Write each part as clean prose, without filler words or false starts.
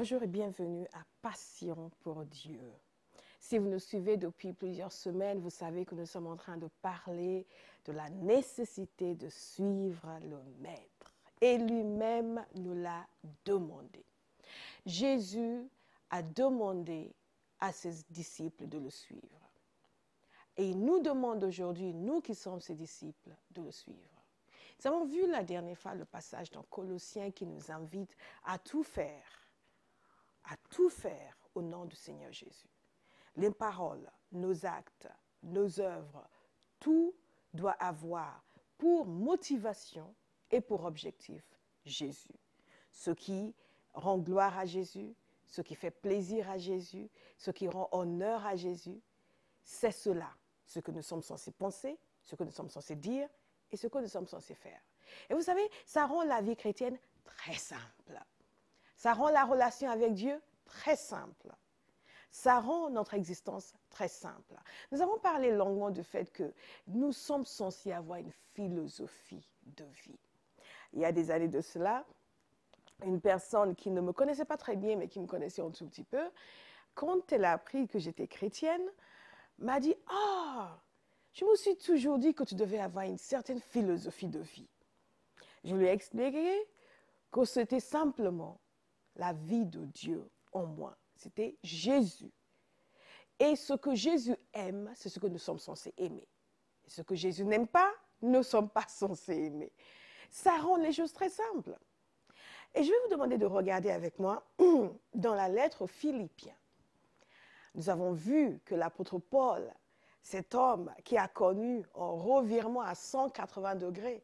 Bonjour et bienvenue à Passion pour Dieu. Si vous nous suivez depuis plusieurs semaines, vous savez que nous sommes en train de parler de la nécessité de suivre le Maître. Et lui-même nous l'a demandé. Jésus a demandé à ses disciples de le suivre. Et il nous demande aujourd'hui, nous qui sommes ses disciples, de le suivre. Nous avons vu la dernière fois le passage dans Colossiens qui nous invite à tout faire au nom du Seigneur Jésus. Les paroles, nos actes, nos œuvres, tout doit avoir pour motivation et pour objectif Jésus. Ce qui rend gloire à Jésus, ce qui fait plaisir à Jésus, ce qui rend honneur à Jésus, c'est cela, ce que nous sommes censés penser, ce que nous sommes censés dire et ce que nous sommes censés faire. Et vous savez, ça rend la vie chrétienne très simple. Ça rend la relation avec Dieu très simple. Ça rend notre existence très simple. Nous avons parlé longuement du fait que nous sommes censés avoir une philosophie de vie. Il y a des années de cela, une personne qui ne me connaissait pas très bien, mais qui me connaissait un tout petit peu, quand elle a appris que j'étais chrétienne, m'a dit « Ah, je me suis toujours dit que tu devais avoir une certaine philosophie de vie. » Je lui ai expliqué que c'était simplement la vie de Dieu en moi. C'était Jésus. Et ce que Jésus aime, c'est ce que nous sommes censés aimer. Et ce que Jésus n'aime pas, nous ne sommes pas censés aimer. Ça rend les choses très simples. Et je vais vous demander de regarder avec moi dans la lettre aux Philippiens. Nous avons vu que l'apôtre Paul, cet homme qui a connu un revirement à 180 degrés,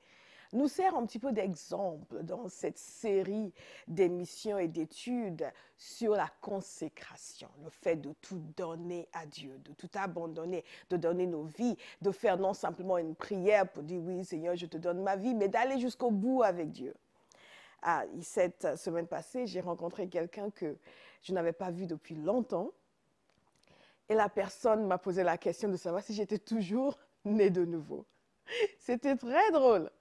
nous sert un petit peu d'exemple dans cette série d'émissions et d'études sur la consécration, le fait de tout donner à Dieu, de tout abandonner, de donner nos vies, de faire non simplement une prière pour dire « Oui, Seigneur, je te donne ma vie », mais d'aller jusqu'au bout avec Dieu. Cette semaine passée, j'ai rencontré quelqu'un que je n'avais pas vu depuis longtemps et la personne m'a posé la question de savoir si j'étais toujours née de nouveau. C'était très drôle.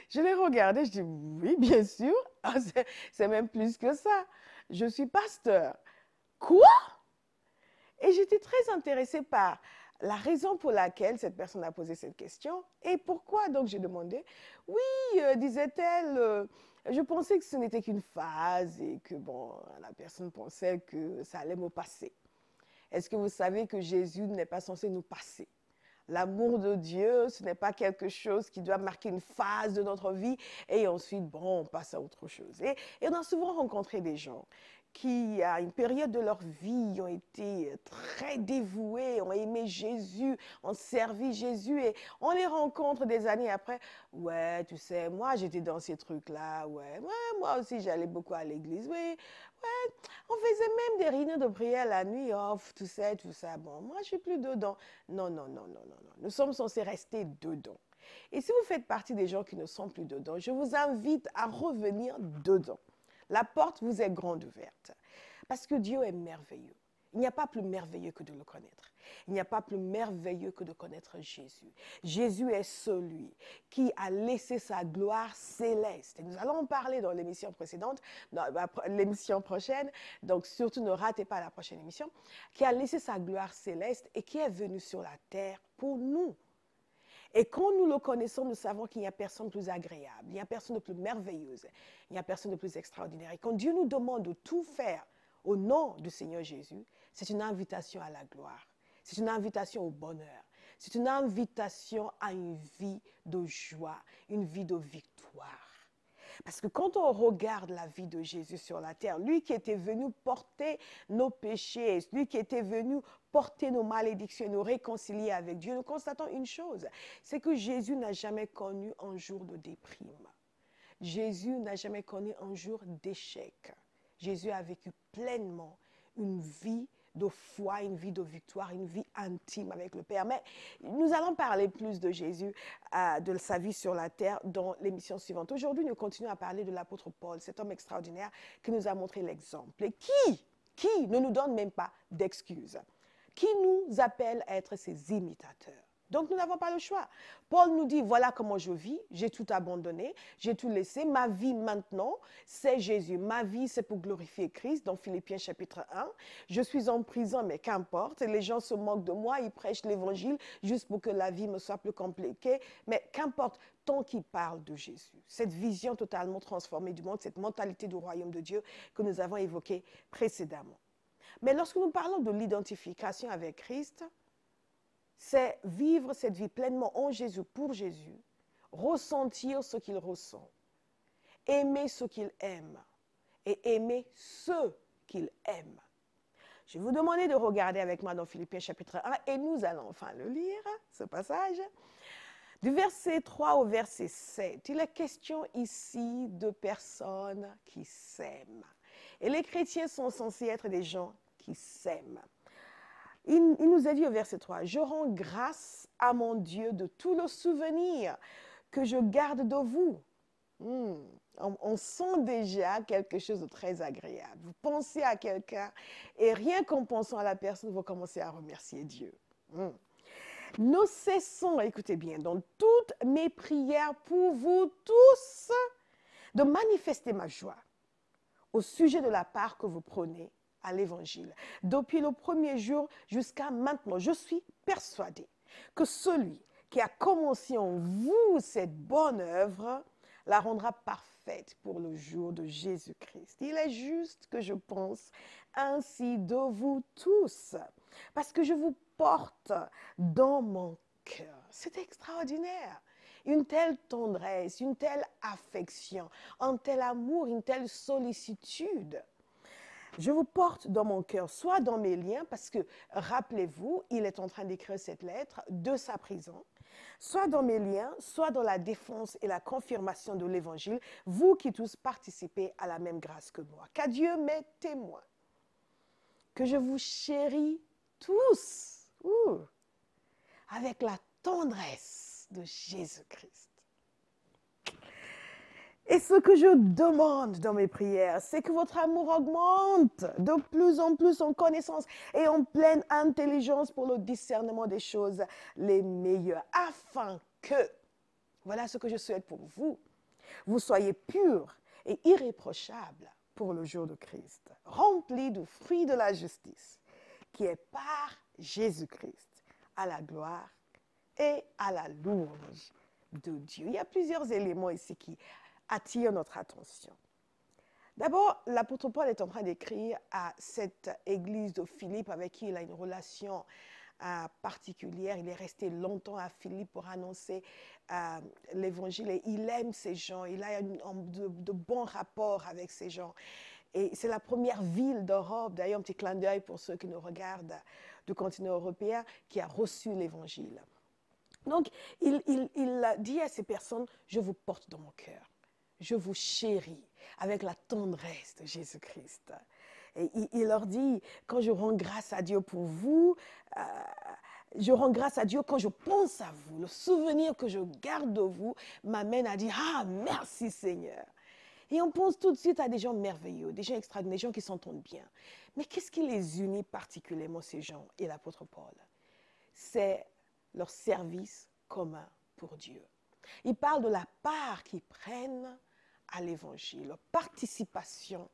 Je l'ai regardé, je dis oui, bien sûr. C'est même plus que ça. Je suis pasteur. Quoi? Et j'étais très intéressée par la raison pour laquelle cette personne a posé cette question et pourquoi. Donc j'ai demandé, oui, disait-elle, je pensais que ce n'était qu'une phase et que bon, la personne pensait que ça allait me passer. Est-ce que vous savez que Jésus n'est pas censé nous passer? L'amour de Dieu, ce n'est pas quelque chose qui doit marquer une phase de notre vie et ensuite, bon, on passe à autre chose. Et on a souvent rencontré des gens qui, à une période de leur vie, ont été très dévoués, ont aimé Jésus, ont servi Jésus et on les rencontre des années après. Ouais, tu sais, moi, j'étais dans ces trucs-là. Ouais, moi aussi, j'allais beaucoup à l'église. Oui, ouais, on faisait même des réunions de prière la nuit. Oh, tout ça. Bon, moi, je suis plus dedans. Non. Nous sommes censés rester dedans. Et si vous faites partie des gens qui ne sont plus dedans, je vous invite à revenir dedans. La porte vous est grande ouverte. Parce que Dieu est merveilleux. Il n'y a pas plus merveilleux que de le connaître. Il n'y a pas plus merveilleux que de connaître Jésus. Jésus est celui qui a laissé sa gloire céleste. Et nous allons en parler dans l'émission précédente, dans l'émission prochaine. Donc surtout ne ratez pas la prochaine émission. Qui a laissé sa gloire céleste et qui est venu sur la terre pour nous. Et quand nous le connaissons, nous savons qu'il n'y a personne de plus agréable, il n'y a personne de plus merveilleuse, il n'y a personne de plus extraordinaire. Et quand Dieu nous demande de tout faire au nom du Seigneur Jésus, c'est une invitation à la gloire, c'est une invitation au bonheur, c'est une invitation à une vie de joie, une vie de victoire. Parce que quand on regarde la vie de Jésus sur la terre, lui qui était venu porter nos péchés, lui qui était venu porter nos malédictions et nous réconcilier avec Dieu, nous constatons une chose, c'est que Jésus n'a jamais connu un jour de déprime. Jésus n'a jamais connu un jour d'échec. Jésus a vécu pleinement une vie de foi, une vie de victoire, une vie intime avec le Père. Mais nous allons parler plus de Jésus, de sa vie sur la terre dans l'émission suivante. Aujourd'hui, nous continuons à parler de l'apôtre Paul, cet homme extraordinaire qui nous a montré l'exemple et qui ne nous donne même pas d'excuses, qui nous appelle à être ses imitateurs. Donc, nous n'avons pas le choix. Paul nous dit, voilà comment je vis, j'ai tout abandonné, j'ai tout laissé. Ma vie maintenant, c'est Jésus. Ma vie, c'est pour glorifier Christ, dans Philippiens chapitre 1. Je suis en prison, mais qu'importe. Les gens se moquent de moi, ils prêchent l'évangile juste pour que la vie me soit plus compliquée. Mais qu'importe, tant qu'ils parlent de Jésus. Cette vision totalement transformée du monde, cette mentalité du royaume de Dieu que nous avons évoquée précédemment. Mais lorsque nous parlons de l'identification avec Christ, c'est vivre cette vie pleinement en Jésus, pour Jésus, ressentir ce qu'il ressent, aimer ce qu'il aime et aimer ceux qu'il aime. Je vais vous demander de regarder avec moi dans Philippiens chapitre 1 et nous allons enfin le lire, ce passage. Du verset 3 au verset 7, il est question ici de personnes qui s'aiment. Et les chrétiens sont censés être des gens qui s'aiment. Il nous a dit au verset 3, « Je rends grâce à mon Dieu de tout le souvenir que je garde de vous. » On sent déjà quelque chose de très agréable. Vous pensez à quelqu'un et rien qu'en pensant à la personne, vous commencez à remercier Dieu. Nous cessons, écoutez bien, dans toutes mes prières pour vous tous, de manifester ma joie au sujet de la part que vous prenez à l'Évangile. Depuis le premier jour jusqu'à maintenant, je suis persuadée que celui qui a commencé en vous cette bonne œuvre la rendra parfaite pour le jour de Jésus-Christ. Il est juste que je pense ainsi de vous tous, parce que je vous porte dans mon cœur. C'est extraordinaire. Une telle tendresse, une telle affection, un tel amour, une telle sollicitude. Je vous porte dans mon cœur, soit dans mes liens, parce que, rappelez-vous, il est en train d'écrire cette lettre de sa prison, soit dans mes liens, soit dans la défense et la confirmation de l'Évangile, vous qui tous participez à la même grâce que moi. Qu'Dieu m'est témoin, que je vous chéris tous, avec la tendresse de Jésus-Christ. Et ce que je demande dans mes prières, c'est que votre amour augmente de plus en plus en connaissance et en pleine intelligence pour le discernement des choses les meilleures, afin que, voilà ce que je souhaite pour vous, vous soyez purs et irréprochables pour le jour de Christ, remplis du fruit de la justice, qui est par Jésus-Christ, à la gloire et à la louange de Dieu. Il y a plusieurs éléments ici qui attire notre attention. D'abord, l'apôtre Paul est en train d'écrire à cette église de Philippe avec qui il a une relation particulière. Il est resté longtemps à Philippe pour annoncer l'évangile et il aime ces gens. Il a de bons rapports avec ces gens. Et c'est la première ville d'Europe, d'ailleurs un petit clin d'œil pour ceux qui nous regardent du continent européen, qui a reçu l'évangile. Donc, il dit à ces personnes, je vous porte dans mon cœur. Je vous chéris avec la tendresse de Jésus-Christ. Et il leur dit, quand je rends grâce à Dieu pour vous, je rends grâce à Dieu quand je pense à vous. Le souvenir que je garde de vous m'amène à dire, ah, merci Seigneur. Et on pense tout de suite à des gens merveilleux, des gens extraordinaires, des gens qui s'entendent bien. Mais qu'est-ce qui les unit particulièrement, ces gens et l'apôtre Paul? C'est leur service commun pour Dieu. Il parle de la part qu'ils prennent à l'Évangile, leur participation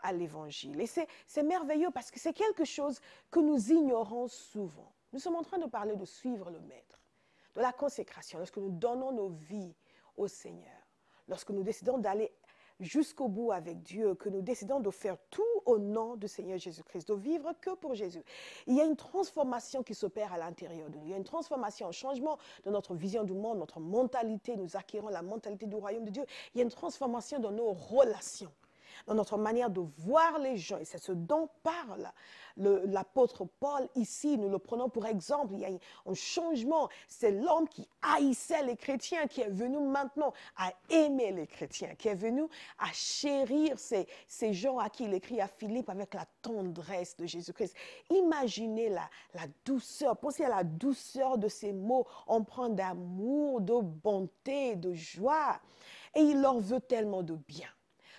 à l'Évangile. Et c'est merveilleux parce que c'est quelque chose que nous ignorons souvent. Nous sommes en train de parler de suivre le Maître, de la consécration, lorsque nous donnons nos vies au Seigneur, lorsque nous décidons d'aller jusqu'au bout avec Dieu, que nous décidons de faire tout au nom du Seigneur Jésus-Christ, de vivre que pour Jésus. Il y a une transformation qui s'opère à l'intérieur de nous. Il y a une transformation, un changement de notre vision du monde, notre mentalité. Nous acquérons la mentalité du royaume de Dieu. Il y a une transformation dans nos relations, dans notre manière de voir les gens. Et c'est ce dont parle l'apôtre Paul ici. Nous le prenons pour exemple. Il y a un changement. C'est l'homme qui haïssait les chrétiens qui est venu maintenant à aimer les chrétiens, qui est venu à chérir ces gens à qui il écrit à Philippe avec la tendresse de Jésus-Christ. Imaginez la douceur. Pensez à la douceur de ces mots empreints d'amour, de bonté, de joie. Et il leur veut tellement de bien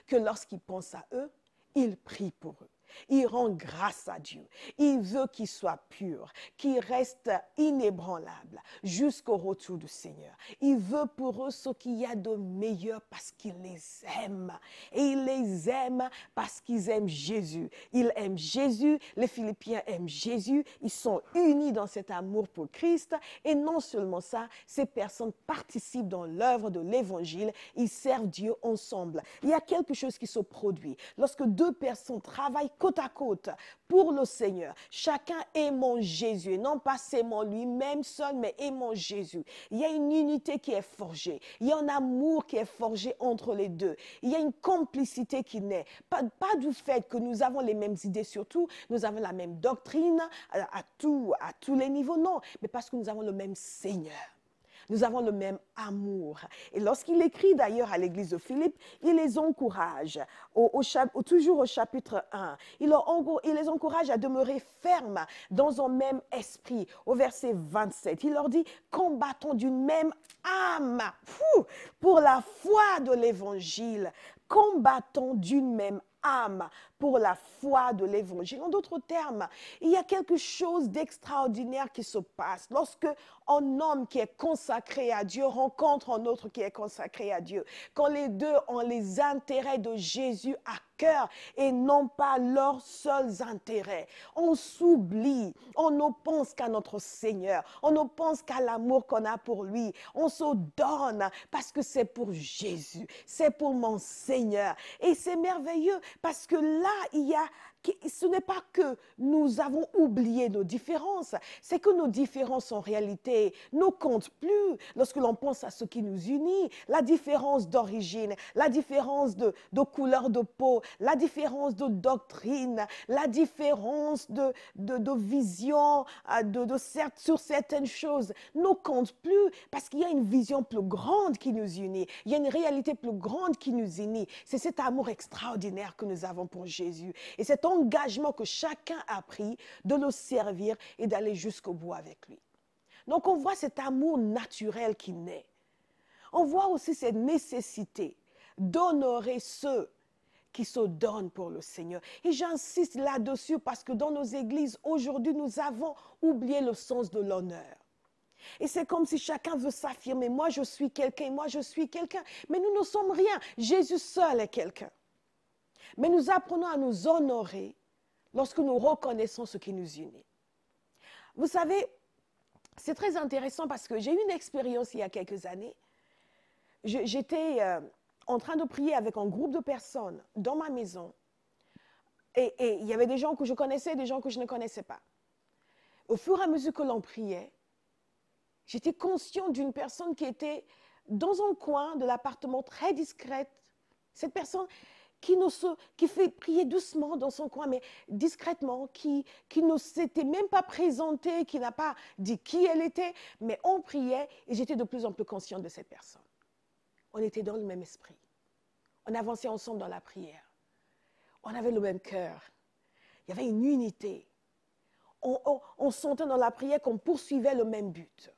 que lorsqu'il pense à eux, il prie pour eux. Il rend grâce à Dieu. Il veut qu'il soit pur, qu'il reste inébranlable jusqu'au retour du Seigneur. Il veut pour eux ce qu'il y a de meilleur parce qu'il les aime. Et il les aime parce qu'ils aiment Jésus. Ils aiment Jésus, les Philippiens aiment Jésus. Ils sont unis dans cet amour pour Christ. Et non seulement ça, ces personnes participent dans l'œuvre de l'Évangile. Ils servent Dieu ensemble. Il y a quelque chose qui se produit. Lorsque deux personnes travaillent côte à côte pour le Seigneur, chacun aimant Jésus, et non pas seulement lui-même seul, mais aimant Jésus. Il y a une unité qui est forgée. Il y a un amour qui est forgé entre les deux. Il y a une complicité qui naît. Pas du fait que nous avons les mêmes idées surtout, nous avons la même doctrine à tous les niveaux, non, mais parce que nous avons le même Seigneur. Nous avons le même amour. Et lorsqu'il écrit d'ailleurs à l'église de Philippe, il les encourage, toujours au chapitre 1, il les encourage à demeurer fermes dans un même esprit. Au verset 27, il leur dit, combattons d'une même âme pour la foi de l'évangile. Combattons d'une même âme pour la foi de l'évangile. En d'autres termes, il y a quelque chose d'extraordinaire qui se passe lorsque un homme qui est consacré à Dieu rencontre un autre qui est consacré à Dieu. Quand les deux ont les intérêts de Jésus à cœur et non pas leurs seuls intérêts. On s'oublie, on ne pense qu'à notre Seigneur, on ne pense qu'à l'amour qu'on a pour lui. On se donne parce que c'est pour Jésus, c'est pour mon Seigneur. Et c'est merveilleux parce que là, ce n'est pas que nous avons oublié nos différences, c'est que nos différences en réalité ne comptent plus lorsque l'on pense à ce qui nous unit. La différence d'origine, la différence de couleur de peau, la différence de doctrine, la différence de vision sur certaines choses ne compte plus parce qu'il y a une vision plus grande qui nous unit. Il y a une réalité plus grande qui nous unit. C'est cet amour extraordinaire que nous avons pour Jésus. Et cet engagement que chacun a pris de le servir et d'aller jusqu'au bout avec lui. Donc on voit cet amour naturel qui naît. On voit aussi cette nécessité d'honorer ceux qui se donnent pour le Seigneur. Et j'insiste là-dessus parce que dans nos églises, aujourd'hui, nous avons oublié le sens de l'honneur. Et c'est comme si chacun veut s'affirmer, moi je suis quelqu'un, moi je suis quelqu'un. Mais nous ne sommes rien. Jésus seul est quelqu'un. Mais nous apprenons à nous honorer lorsque nous reconnaissons ce qui nous unit. Vous savez, c'est très intéressant parce que j'ai eu une expérience il y a quelques années. J'étais en train de prier avec un groupe de personnes dans ma maison. Et il y avait des gens que je connaissais et des gens que je ne connaissais pas. Au fur et à mesure que l'on priait, j'étais consciente d'une personne qui était dans un coin de l'appartement très discrète. Cette personne qui fait prier doucement dans son coin, mais discrètement, qui ne s'était même pas présentée, qui n'a pas dit qui elle était, mais on priait et j'étais de plus en plus consciente de cette personne. On était dans le même esprit. On avançait ensemble dans la prière. On avait le même cœur. Il y avait une unité. On sentait dans la prière qu'on poursuivait le même but.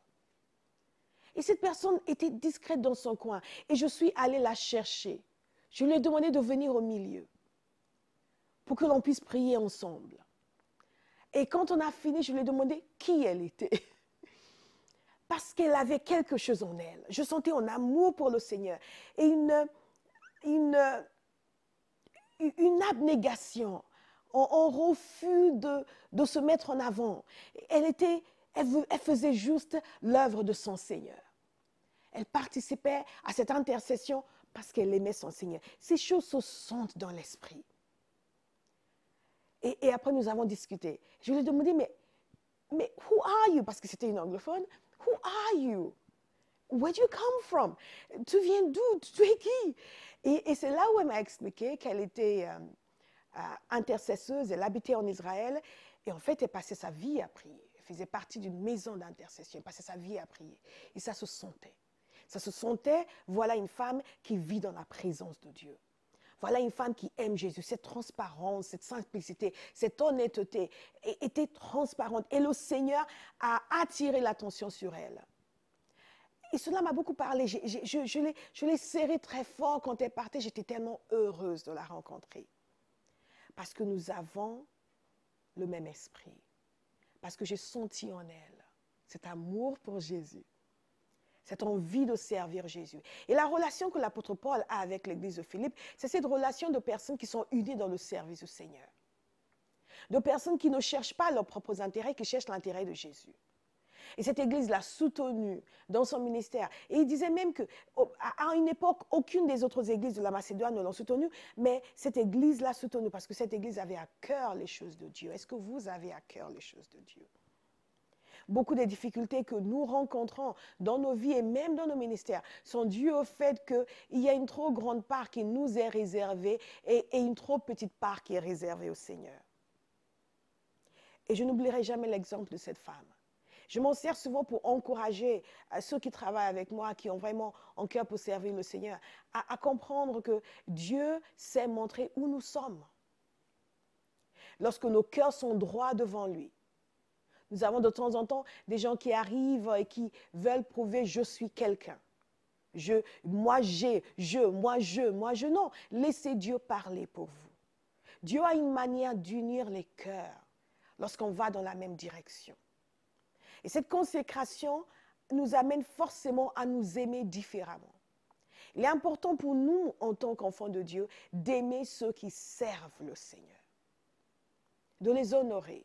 Et cette personne était discrète dans son coin. Et je suis allée la chercher. Je lui ai demandé de venir au milieu pour que l'on puisse prier ensemble. Et quand on a fini, je lui ai demandé qui elle était. Parce qu'elle avait quelque chose en elle. Je sentais un amour pour le Seigneur et une abnégation, un refus de se mettre en avant. Elle faisait juste l'œuvre de son Seigneur. Elle participait à cette intercession parce qu'elle aimait son Seigneur. Ces choses se sentent dans l'esprit. Et après, nous avons discuté. Je lui ai demandé, mais who are you? Parce que c'était une anglophone. Who are you? Where do you come from? Tu viens d'où? Tu es qui? Et c'est là où elle m'a expliqué qu'elle était intercesseuse. Elle habitait en Israël. Et en fait, elle passait sa vie à prier. Elle faisait partie d'une maison d'intercession. Elle passait sa vie à prier. Et ça se sentait. Ça se sentait, voilà une femme qui vit dans la présence de Dieu. Voilà une femme qui aime Jésus. Cette transparence, cette simplicité, cette honnêteté était transparente. Et le Seigneur a attiré l'attention sur elle. Et cela m'a beaucoup parlé. Je l'ai serrée très fort quand elle partait. J'étais tellement heureuse de la rencontrer. Parce que nous avons le même esprit. Parce que j'ai senti en elle cet amour pour Jésus, cette envie de servir Jésus. Et la relation que l'apôtre Paul a avec l'église de Philippe, c'est cette relation de personnes qui sont unies dans le service du Seigneur. De personnes qui ne cherchent pas leurs propres intérêts, qui cherchent l'intérêt de Jésus. Et cette église l'a soutenu dans son ministère. Et il disait même qu'à une époque, aucune des autres églises de la Macédoine ne l'ont soutenu, mais cette église l'a soutenu parce que cette église avait à cœur les choses de Dieu. Est-ce que vous avez à cœur les choses de Dieu? Beaucoup des difficultés que nous rencontrons dans nos vies et même dans nos ministères sont dues au fait qu'il y a une trop grande part qui nous est réservée et une trop petite part qui est réservée au Seigneur. Et je n'oublierai jamais l'exemple de cette femme. Je m'en sers souvent pour encourager ceux qui travaillent avec moi, qui ont vraiment en cœur pour servir le Seigneur, à comprendre que Dieu sait montrer où nous sommes. Lorsque nos cœurs sont droits devant lui. Nous avons de temps en temps des gens qui arrivent et qui veulent prouver « je suis quelqu'un ». Moi, je. Non, laissez Dieu parler pour vous. Dieu a une manière d'unir les cœurs lorsqu'on va dans la même direction. Et cette consécration nous amène forcément à nous aimer différemment. Il est important pour nous, en tant qu'enfants de Dieu, d'aimer ceux qui servent le Seigneur, de les honorer.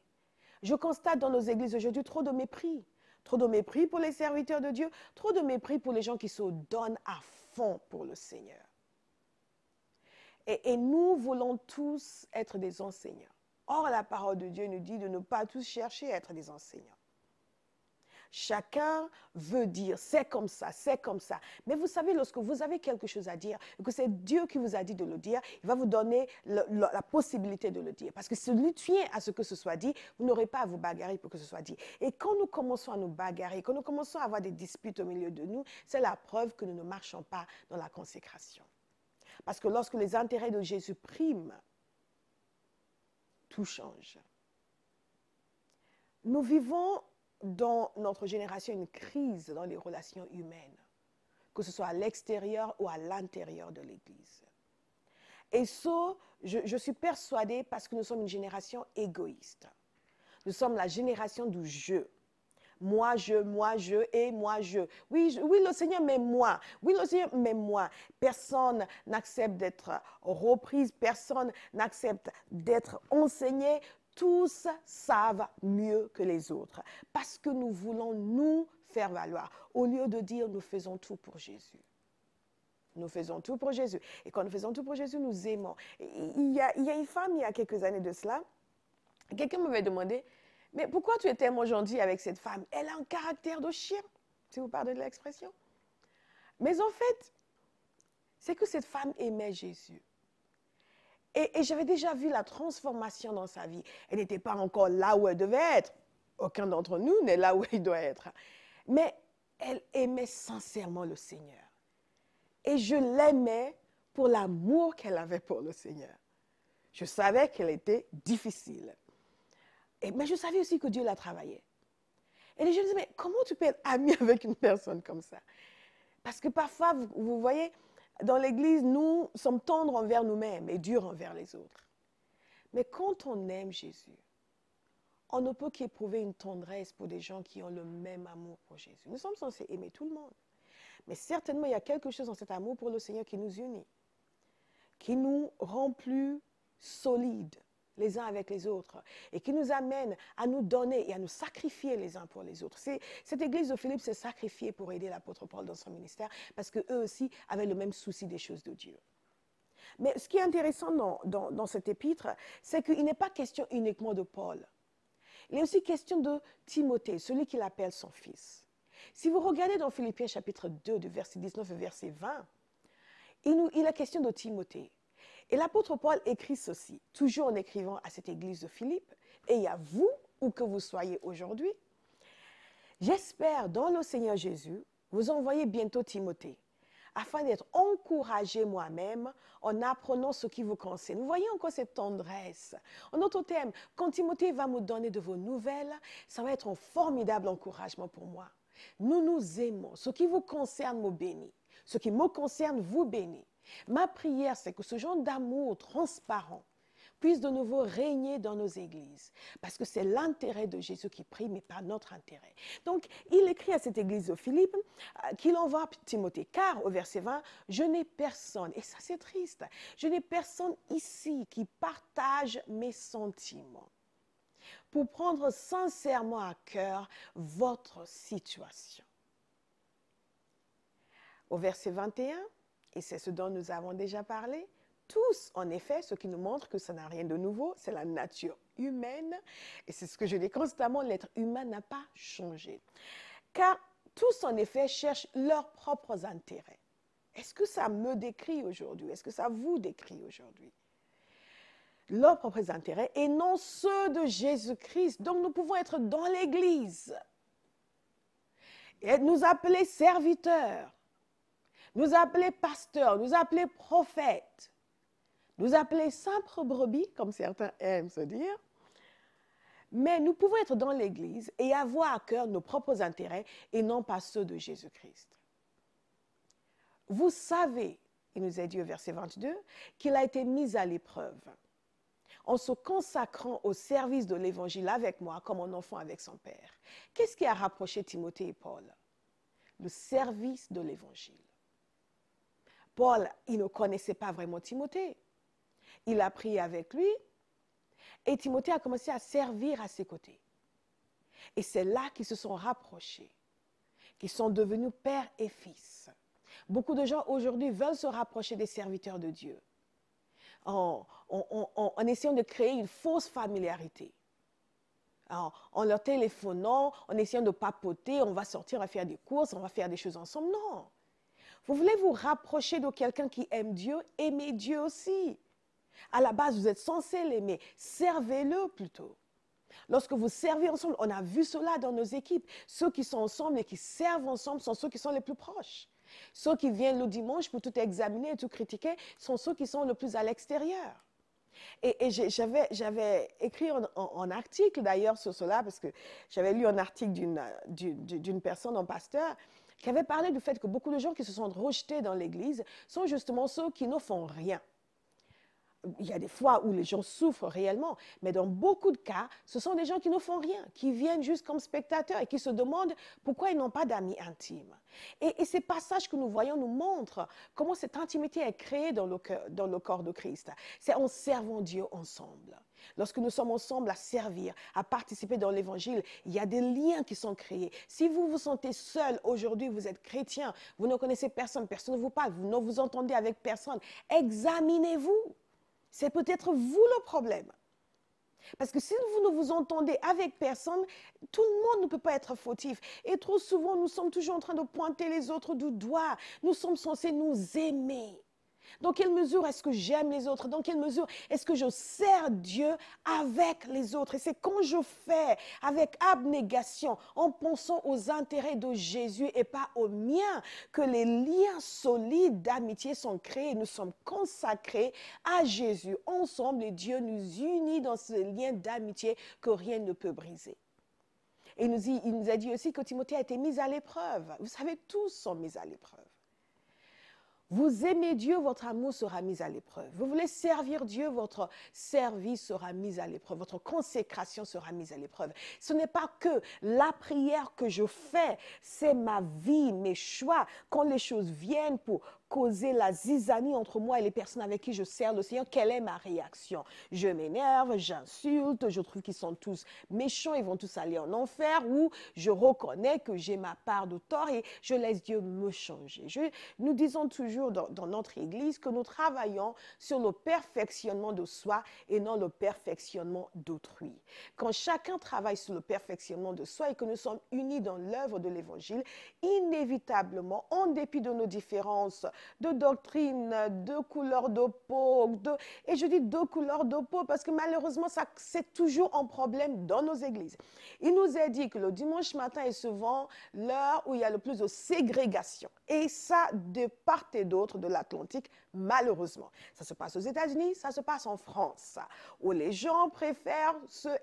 Je constate dans nos églises aujourd'hui trop de mépris. Trop de mépris pour les serviteurs de Dieu, trop de mépris pour les gens qui se donnent à fond pour le Seigneur. Et nous voulons tous être des enseignants. Or, la parole de Dieu nous dit de ne pas tous chercher à être des enseignants. Chacun veut dire, c'est comme ça, c'est comme ça. Mais vous savez, lorsque vous avez quelque chose à dire, et que c'est Dieu qui vous a dit de le dire, il va vous donner la possibilité de le dire. Parce que si vous tient à ce que ce soit dit, vous n'aurez pas à vous bagarrer pour que ce soit dit. Et quand nous commençons à nous bagarrer, quand nous commençons à avoir des disputes au milieu de nous, c'est la preuve que nous ne marchons pas dans la consécration. Parce que lorsque les intérêts de Jésus priment, tout change. Nous vivons dans notre génération une crise dans les relations humaines, que ce soit à l'extérieur ou à l'intérieur de l'Église. Et ça, je suis persuadée parce que nous sommes une génération égoïste. Nous sommes la génération du je. Moi, je, et moi, je. Oui, le Seigneur m'aime moi. Oui, le Seigneur m'aime moi. Personne n'accepte d'être reprise, personne n'accepte d'être enseigné. Tous savent mieux que les autres parce que nous voulons nous faire valoir au lieu de dire nous faisons tout pour Jésus. Nous faisons tout pour Jésus. Et quand nous faisons tout pour Jésus, nous aimons. Il y a une femme, il y a quelques années de cela, quelqu'un m'avait demandé, mais pourquoi tu es tellement gentil avec cette femme? Elle a un caractère de chien, si vous pardonnez l'expression. Mais en fait, c'est que cette femme aimait Jésus. Et j'avais déjà vu la transformation dans sa vie. Elle n'était pas encore là où elle devait être. Aucun d'entre nous n'est là où il doit être. Mais elle aimait sincèrement le Seigneur. Et je l'aimais pour l'amour qu'elle avait pour le Seigneur. Je savais qu'elle était difficile. Mais je savais aussi que Dieu la travaillait. Et les gens disaient, mais comment tu peux être ami avec une personne comme ça? Parce que parfois, vous voyez, dans l'Église, nous sommes tendres envers nous-mêmes et durs envers les autres. Mais quand on aime Jésus, on ne peut qu'éprouver une tendresse pour des gens qui ont le même amour pour Jésus. Nous sommes censés aimer tout le monde. Mais certainement, il y a quelque chose dans cet amour pour le Seigneur qui nous unit, qui nous rend plus solides les uns avec les autres et qui nous amène à nous donner et à nous sacrifier les uns pour les autres. Cette église de Philippe s'est sacrifiée pour aider l'apôtre Paul dans son ministère parce qu'eux aussi avaient le même souci des choses de Dieu. Mais ce qui est intéressant dans cet épître, c'est qu'il n'est pas question uniquement de Paul. Il est aussi question de Timothée, celui qu'il appelle son fils. Si vous regardez dans Philippiens chapitre 2, du verset 19 et verset 20, il est question de Timothée. Et l'apôtre Paul écrit ceci, toujours en écrivant à cette église de Philippe, et à vous, où que vous soyez aujourd'hui, j'espère dans le Seigneur Jésus vous envoyer bientôt Timothée, afin d'être encouragé moi-même en apprenant ce qui vous concerne. Vous voyez encore cette tendresse. En d'autres termes, quand Timothée va me donner de vos nouvelles, ça va être un formidable encouragement pour moi. Nous nous aimons. Ce qui vous concerne me bénit. Ce qui me concerne vous bénit. Ma prière, c'est que ce genre d'amour transparent puisse de nouveau régner dans nos églises. Parce que c'est l'intérêt de Jésus qui prie, mais pas notre intérêt. Donc, il écrit à cette église de Philippe qu'il envoie Timothée. Car, au verset 20, je n'ai personne, et ça c'est triste, je n'ai personne ici qui partage mes sentiments pour prendre sincèrement à cœur votre situation. Au verset 21, et c'est ce dont nous avons déjà parlé, tous, en effet, ce qui nous montre que ça n'a rien de nouveau, c'est la nature humaine. Et c'est ce que je dis constamment, l'être humain n'a pas changé. Car tous, en effet, cherchent leurs propres intérêts. Est-ce que ça me décrit aujourd'hui? Est-ce que ça vous décrit aujourd'hui? Leurs propres intérêts et non ceux de Jésus-Christ. Donc nous pouvons être dans l'Église et nous appeler serviteurs, nous appeler pasteurs, nous appeler prophètes, nous appeler simples brebis, comme certains aiment se dire. Mais nous pouvons être dans l'Église et avoir à cœur nos propres intérêts et non pas ceux de Jésus-Christ. Vous savez, il nous a dit au verset 22, qu'il a été mis à l'épreuve en se consacrant au service de l'Évangile avec moi comme un enfant avec son Père. Qu'est-ce qui a rapproché Timothée et Paul? Le service de l'Évangile. Paul, il ne connaissait pas vraiment Timothée. Il a prié avec lui et Timothée a commencé à servir à ses côtés. Et c'est là qu'ils se sont rapprochés, qu'ils sont devenus père et fils. Beaucoup de gens aujourd'hui veulent se rapprocher des serviteurs de Dieu en essayant de créer une fausse familiarité. En leur téléphonant, en essayant de papoter, on va sortir, on va faire des courses, on va faire des choses ensemble. Non. Vous voulez vous rapprocher de quelqu'un qui aime Dieu, aimez Dieu aussi. À la base, vous êtes censé l'aimer. Servez-le plutôt. Lorsque vous servez ensemble, on a vu cela dans nos équipes. Ceux qui sont ensemble et qui servent ensemble sont ceux qui sont les plus proches. Ceux qui viennent le dimanche pour tout examiner et tout critiquer sont ceux qui sont le plus à l'extérieur. Et j'avais écrit un article d'ailleurs sur cela, parce que j'avais lu un article d'une personne, un pasteur, qui avait parlé du fait que beaucoup de gens qui se sont rejetés dans l'Église sont justement ceux qui ne font rien. Il y a des fois où les gens souffrent réellement, mais dans beaucoup de cas, ce sont des gens qui ne font rien, qui viennent juste comme spectateurs et qui se demandent pourquoi ils n'ont pas d'amis intimes. Et ces passages que nous voyons nous montrent comment cette intimité est créée dans le corps de Christ. C'est en servant Dieu ensemble. Lorsque nous sommes ensemble à servir, à participer dans l'Évangile, il y a des liens qui sont créés. Si vous vous sentez seul aujourd'hui, vous êtes chrétien, vous ne connaissez personne, personne ne vous parle, vous ne vous entendez avec personne, examinez-vous. C'est peut-être vous le problème. Parce que si vous ne vous entendez avec personne, tout le monde ne peut pas être fautif. Et trop souvent, nous sommes toujours en train de pointer les autres du doigt. Nous sommes censés nous aimer. Dans quelle mesure est-ce que j'aime les autres? Dans quelle mesure est-ce que je sers Dieu avec les autres? Et c'est quand je fais avec abnégation, en pensant aux intérêts de Jésus et pas aux miens, que les liens solides d'amitié sont créés. Nous sommes consacrés à Jésus ensemble et Dieu nous unit dans ce lien d'amitié que rien ne peut briser. Et il nous a dit aussi que Timothée a été mis à l'épreuve. Vous savez, tous sont mis à l'épreuve. Vous aimez Dieu, votre amour sera mis à l'épreuve. Vous voulez servir Dieu, votre service sera mis à l'épreuve. Votre consécration sera mise à l'épreuve. Ce n'est pas que la prière que je fais, c'est ma vie, mes choix. Quand les choses viennent pour causer la zizanie entre moi et les personnes avec qui je sers le Seigneur, quelle est ma réaction? Je m'énerve, j'insulte, je trouve qu'ils sont tous méchants, ils vont tous aller en enfer, ou je reconnais que j'ai ma part de tort et je laisse Dieu me changer. Nous disons toujours dans notre Église que nous travaillons sur le perfectionnement de soi et non le perfectionnement d'autrui. Quand chacun travaille sur le perfectionnement de soi et que nous sommes unis dans l'œuvre de l'Évangile, inévitablement, en dépit de nos différences, de doctrine, de couleur de peau, et je dis de couleur de peau parce que malheureusement, c'est toujours un problème dans nos églises. Il nous est dit que le dimanche matin est souvent l'heure où il y a le plus de ségrégation. Et ça, de part et d'autre de l'Atlantique, malheureusement. Ça se passe aux États-Unis, ça se passe en France, où les gens préfèrent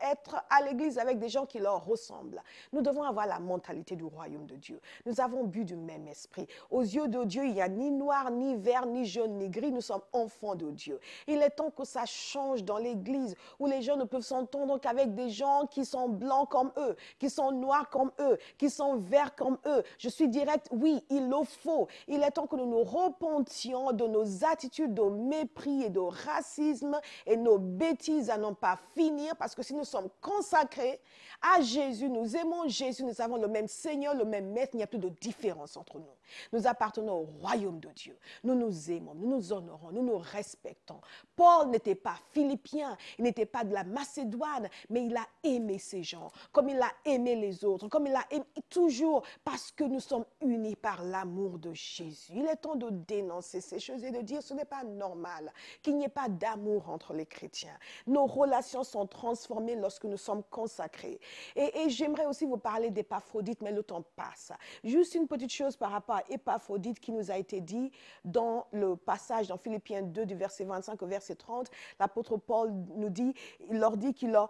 être à l'église avec des gens qui leur ressemblent. Nous devons avoir la mentalité du royaume de Dieu. Nous avons bu du même esprit. Aux yeux de Dieu, il n'y a ni noir noir, ni vert, ni jaune, ni gris. Nous sommes enfants de Dieu. Il est temps que ça change dans l'Église où les gens ne peuvent s'entendre qu'avec des gens qui sont blancs comme eux, qui sont noirs comme eux, qui sont verts comme eux. Je suis direct, oui, il le faut. Il est temps que nous nous repentions de nos attitudes de mépris et de racisme et nos bêtises à n'en pas finir, parce que si nous sommes consacrés à Jésus, nous aimons Jésus, nous avons le même Seigneur, le même Maître, il n'y a plus de différence entre nous. Nous appartenons au royaume de Dieu. Nous nous aimons, nous nous honorons, nous nous respectons. Paul n'était pas philippien, il n'était pas de la Macédoine, mais il a aimé ces gens, comme il a aimé les autres, comme il a aimé toujours, parce que nous sommes unis par l'amour de Jésus. Il est temps de dénoncer ces choses et de dire ce n'est pas normal qu'il n'y ait pas d'amour entre les chrétiens. Nos relations sont transformées lorsque nous sommes consacrés. Et j'aimerais aussi vous parler d'Épaphrodite, mais le temps passe. Juste une petite chose par rapport à Épaphrodite qui nous a été dit dans le passage dans Philippiens 2 du verset 25 au verset 30. L'apôtre Paul nous dit, il leur dit qu'il a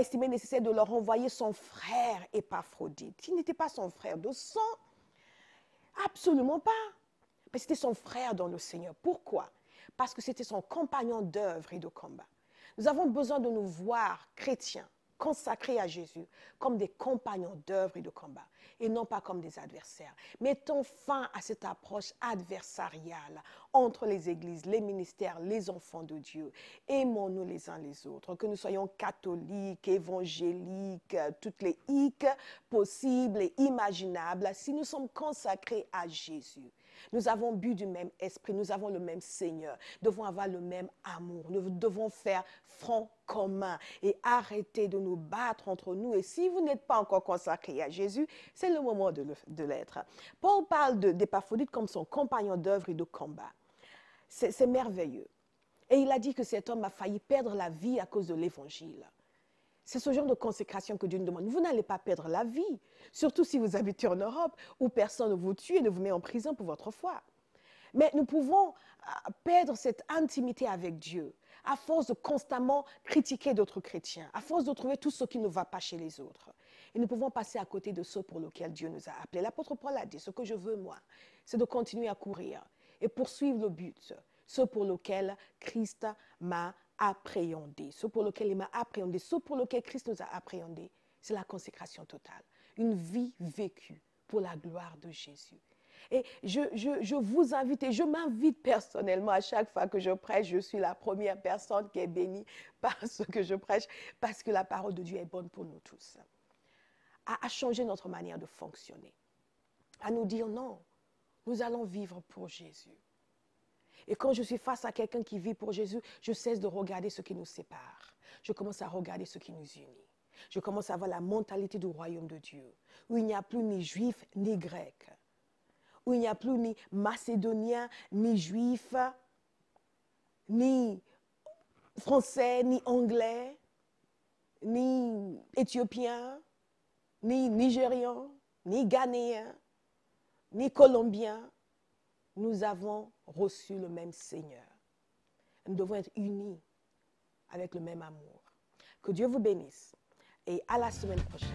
estimé nécessaire de leur envoyer son frère Épaphrodite. Il n'était pas son frère de sang, absolument pas. Mais c'était son frère dans le Seigneur. Pourquoi? Parce que c'était son compagnon d'œuvre et de combat. Nous avons besoin de nous voir chrétiens, consacrés à Jésus, comme des compagnons d'œuvre et de combat, et non pas comme des adversaires. Mettons fin à cette approche adversariale entre les églises, les ministères, les enfants de Dieu. Aimons-nous les uns les autres, que nous soyons catholiques, évangéliques, toutes les hic possibles et imaginables, si nous sommes consacrés à Jésus. Nous avons bu du même esprit, nous avons le même Seigneur, nous devons avoir le même amour, nous devons faire front commun et arrêter de nous battre entre nous. Et si vous n'êtes pas encore consacré à Jésus, c'est le moment de l'être. Paul parle d'Épaphrodite comme son compagnon d'œuvre et de combat. C'est merveilleux. Et il a dit que cet homme a failli perdre la vie à cause de l'évangile. C'est ce genre de consécration que Dieu nous demande. Vous n'allez pas perdre la vie, surtout si vous habitez en Europe où personne ne vous tue et ne vous met en prison pour votre foi. Mais nous pouvons perdre cette intimité avec Dieu à force de constamment critiquer d'autres chrétiens, à force de trouver tout ce qui ne va pas chez les autres. Et nous pouvons passer à côté de ce pour lequel Dieu nous a appelés. L'apôtre Paul a dit, ce que je veux moi, c'est de continuer à courir et poursuivre le but, ce pour lequel Christ m'a appréhendé, ce pour lequel il m'a appréhendé, ce pour lequel Christ nous a appréhendé, c'est la consécration totale. Une vie vécue pour la gloire de Jésus. Et je vous invite, et je m'invite personnellement à chaque fois que je prêche, je suis la première personne qui est bénie par ce que je prêche, parce que la parole de Dieu est bonne pour nous tous. À changer notre manière de fonctionner, à nous dire non, nous allons vivre pour Jésus. Et quand je suis face à quelqu'un qui vit pour Jésus, je cesse de regarder ce qui nous sépare. Je commence à regarder ce qui nous unit. Je commence à avoir la mentalité du royaume de Dieu, où il n'y a plus ni juif ni grec, où il n'y a plus ni macédonien, ni juif, ni français, ni anglais, ni éthiopien, ni nigérian, ni ghanéen, ni colombien. Nous avons reçu le même Seigneur. Nous devons être unis avec le même amour. Que Dieu vous bénisse et à la semaine prochaine.